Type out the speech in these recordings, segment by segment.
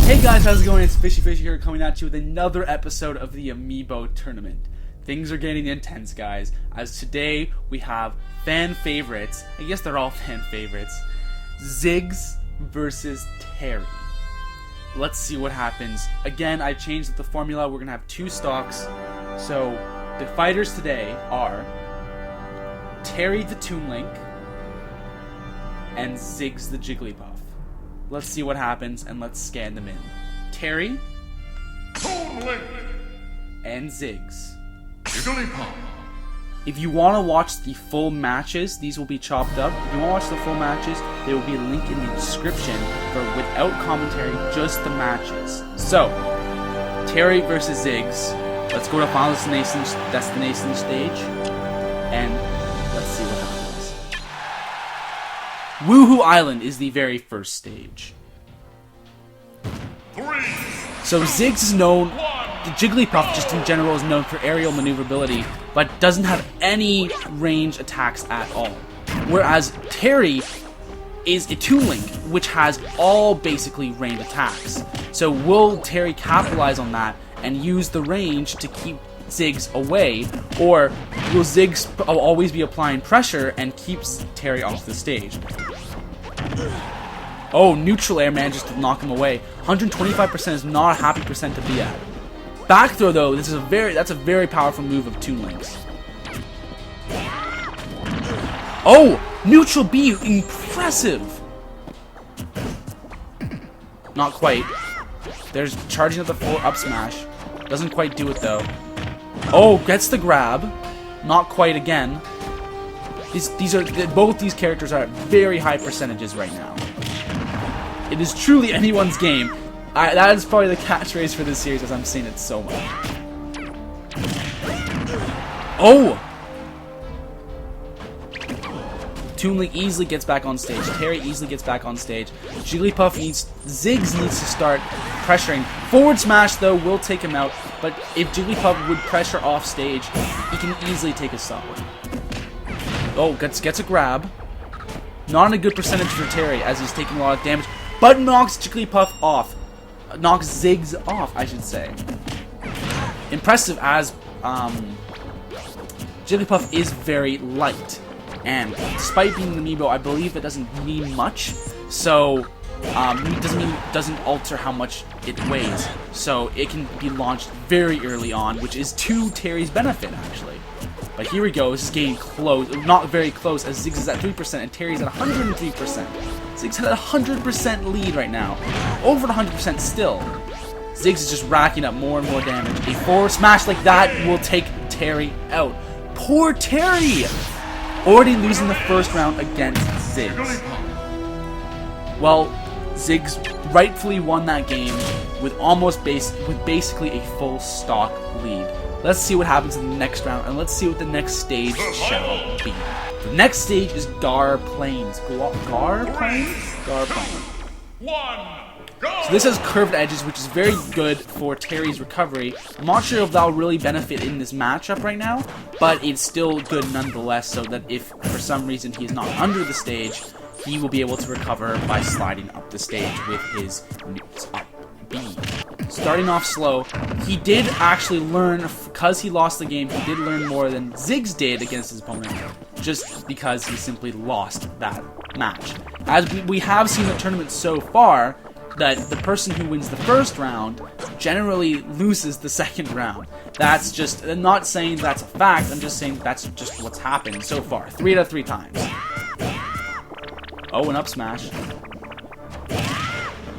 Hey guys, how's it going? It's FishyFisher here coming at you with another episode of the Amiibo Tournament. Things are getting intense, guys, as today we have fan favorites. I guess they're all fan favorites. Ziggs versus Terry. Let's see what happens. Again, I changed the formula. We're going to have two stocks. So, the fighters today are Terry the Toon Link and Ziggs the Jigglypuff. Let's see what happens, and let's scan them in. Terry, Toon Link, and Ziggs. Jigglypuff. If you want to watch the full matches, these will be chopped up. If you want to watch the full matches, there will be a link in the description for without commentary, just the matches. So, Terry versus Ziggs. Let's go to Final Destination stage, and let's see what happens. Woohoo Island is the very first stage. 3, So Ziggs is known, the Jigglypuff just in general is known for aerial maneuverability, but doesn't have any range attacks at all. Whereas Terry is a Toon Link, which has all basically ranged attacks. So will Terry capitalize on that and use the range to keep Ziggs away, or will Ziggs always be applying pressure and keeps Terry off the stage? Oh, neutral air manages to knock him away. 125% is not a happy percent to be at. Back throw though, that's a very powerful move of Toon Link's. Oh, neutral B, impressive. Not quite. There's charging up the full up smash. Doesn't quite do it though. Oh, gets the grab. Not quite again. Both these characters are at very high percentages right now. It is truly anyone's game. That is probably the catchphrase for this series, as I'm seeing it so much. Oh! Toon Link easily gets back on stage. Terry easily gets back on stage. Ziggs needs to start pressuring. Forward smash though will take him out, but if Jigglypuff would pressure off stage, he can easily take a stop. Oh, gets a grab. Not a good percentage for Terry as he's taking a lot of damage, but knocks Jigglypuff off. Knocks Ziggs off, I should say. Impressive as Jigglypuff is very light. And despite being an amiibo, I believe it doesn't mean much. So, doesn't alter how much it weighs. So it can be launched very early on, which is to Terry's benefit, actually. But here we go. This is getting close. Not very close, as Ziggs is at 3% and Terry's at 103%. Ziggs had a 100% lead right now. Over 100% still. Ziggs is just racking up more and more damage. A forward smash like that will take Terry out. Poor Terry! Already losing the first round against Ziggs. Well, Ziggs rightfully won that game with basically a full stock lead. Let's see what happens in the next round, and let's see what the next stage shall be. The next stage is Gar Plains. Gar Plains? Gar Plains. 1, go! So this has curved edges, which is very good for Terry's recovery. I'm not sure if that'll really benefit in this matchup right now, but it's still good nonetheless, so that if for some reason he is not under the stage, he will be able to recover by sliding up the stage with his up B. Starting off slow, he did actually learn, because he lost the game, he did learn more than Ziggs did against his opponent, just because he simply lost that match. As we have seen the tournament so far, that the person who wins the first round generally loses the second round. That's just, I'm not saying that's a fact, I'm just saying that's just what's happened so far. 3 out of 3 times. Oh, an up smash.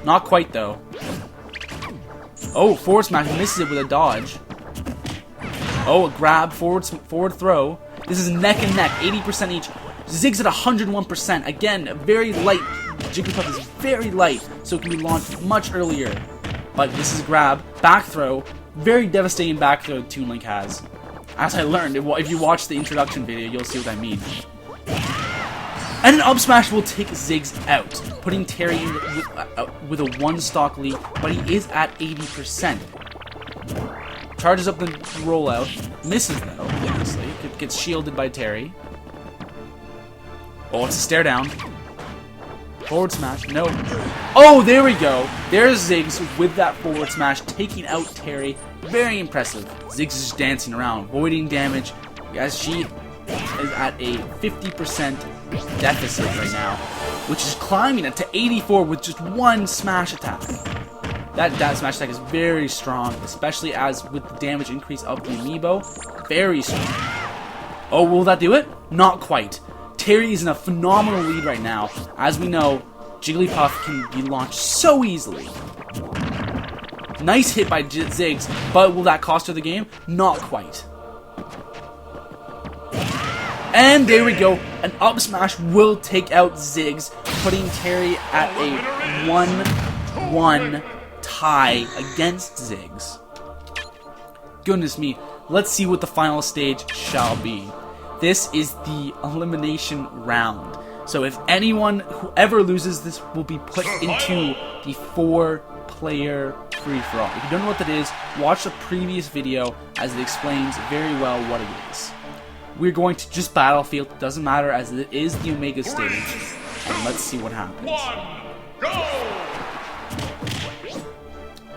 Not quite though. Oh, forward smash, misses it with a dodge. Oh, a grab, forward throw. This is neck and neck, 80% each. Ziggs at 101%. Again, very light. Jigglypuff is very light, so it can be launched much earlier. But this is grab, back throw. Very devastating back throw Toon Link has. As I learned, if you watch the introduction video, you'll see what I mean. And an up smash will take Ziggs out, putting Terry in with a 1-stock lead, but he is at 80%. Charges up the rollout, misses though, obviously. Gets shielded by Terry. Oh, it's a stare down. Forward smash. No. Oh, there we go. There's Ziggs with that forward smash, taking out Terry. Very impressive. Ziggs is just dancing around, avoiding damage, as she is at a 50% deficit right now, which is climbing up to 84 with just one smash attack. That smash attack is very strong, especially as with the damage increase of the amiibo. Very strong. Oh, will that do it? Not quite. Terry is in a phenomenal lead right now. As we know, Jigglypuff can be launched so easily. Nice hit by Ziggs, but will that cost her the game? Not quite. And there we go. An up smash will take out Ziggs, putting Terry at a 1-1 tie against Ziggs. Goodness me. Let's see what the final stage shall be. This is the elimination round. So if whoever loses this will be put into the 4-player free-for-all. If you don't know what that is, watch the previous video as it explains very well what it is. We're going to just Battlefield, doesn't matter as it is the Omega stage. And let's see what happens.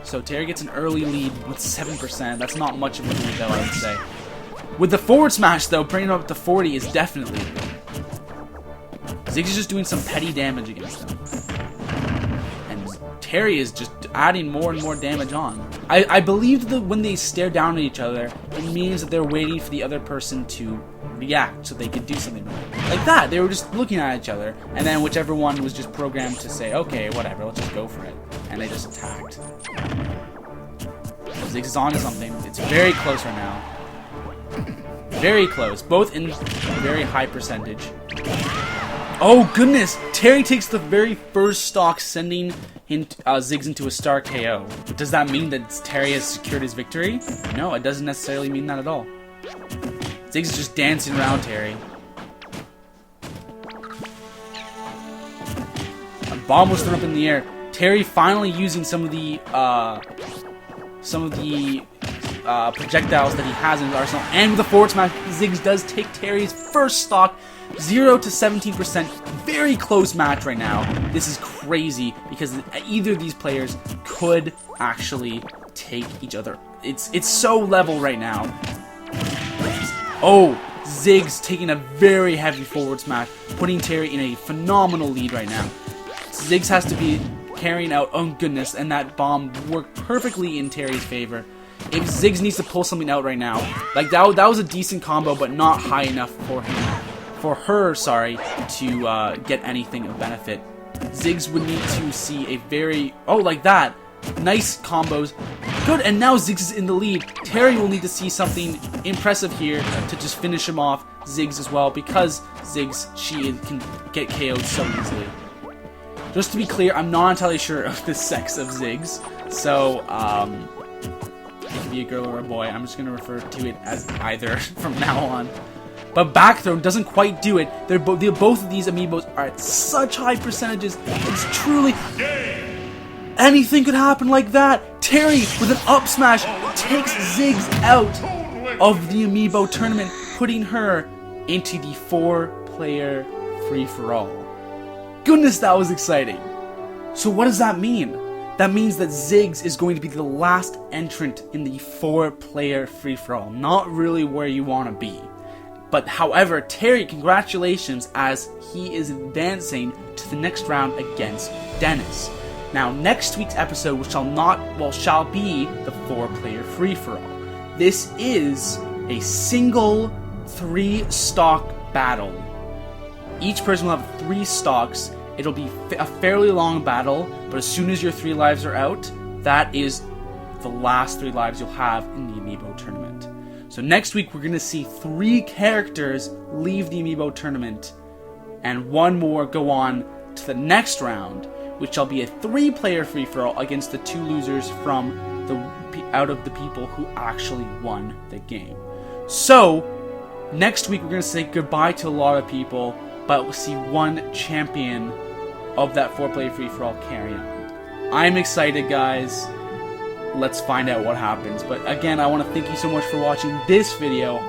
So Terry gets an early lead with 7%. That's not much of a lead though, I would say. With the forward smash though, bringing it up to 40 is definitely a lead. Ziggs is just doing some petty damage against him. And Terry is just adding more and more damage on. I believe that when they stare down at each other, it means that they're waiting for the other person to react so they could do something like that. They were just looking at each other, and then whichever one was just programmed to say, okay, whatever, let's just go for it. And they just attacked. Ziggs is on to something. It's very close right now. Very close. Both in very high percentage. Oh, goodness! Terry takes the very first stock, sending Ziggs into a star KO. Does that mean that Terry has secured his victory? No, it doesn't necessarily mean that at all. Ziggs is just dancing around Terry. A bomb was thrown up in the air. Terry finally using some of the projectiles that he has in his arsenal, and with the forward smash, Ziggs does take Terry's first stock, 0 to 17%. Very close match right now. This is crazy because either of these players could actually take each other. It's so level right now. Oh, Ziggs taking a very heavy forward smash, putting Terry in a phenomenal lead right now. Ziggs has to be carrying out, oh goodness, and that bomb worked perfectly in Terry's favor. If Ziggs needs to pull something out right now, like that was a decent combo, but not high enough for her, to get anything of benefit. Ziggs would need to see a very, like that, nice combos, good, and now Ziggs is in the lead. Terry will need to see something impressive here to just finish him off. Ziggs as well, because Ziggs, she can get KO'd so easily. Just to be clear, I'm not entirely sure of the sex of Ziggs, so it could be a girl or a boy. I'm just going to refer to it as either from now on. But back throw doesn't quite do it. Both of these amiibos are at such high percentages. It's truly... anything could happen like that. Terry, with an up smash, takes Ziggs out of the Amiibo Tournament, putting her into the 4-player free-for-all. Goodness, that was exciting. So what does that mean? That means that Ziggs is going to be the last entrant in the 4-player free-for-all. Not really where you want to be. But however, Terry, congratulations, as he is advancing to the next round against Dennis. Now, next week's episode shall be the 4-player free-for-all. This is a single 3-stock battle. Each person will have 3 stocks. It'll be a fairly long battle, but as soon as your 3 lives are out, that is the last 3 lives you'll have in the Amiibo Tournament. So next week, we're going to see 3 characters leave the Amiibo Tournament, and 1 more go on to the next round, which shall be a 3-player free-for-all against the 2 losers from out of the people who actually won the game. So, next week, we're going to say goodbye to a lot of people, but we'll see 1 champion of that 4-player free-for-all carry on. I'm excited, guys. Let's find out what happens. But again, I want to thank you so much for watching this video.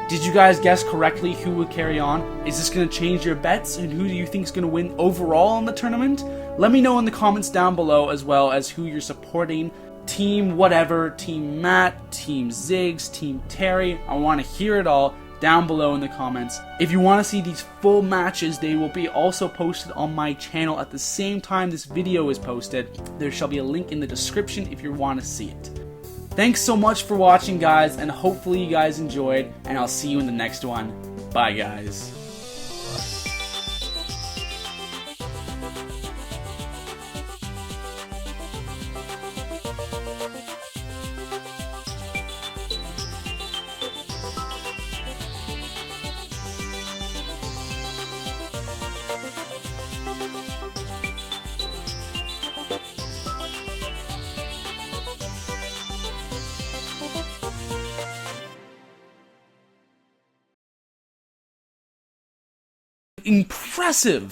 Did you guys guess correctly who would carry on? Is this going to change your bets, and who do you think is going to win overall in the tournament? Let me know in the comments down below, as well as who you're supporting. Team whatever, Team Matt, Team Ziggs, Team Terry. I want to hear it all down below in the comments. If you want to see these full matches, they will be also posted on my channel at the same time this video is posted. There shall be a link in the description if you want to see it. Thanks so much for watching, guys, and hopefully you guys enjoyed, and I'll see you in the next one. Bye, guys. Impressive!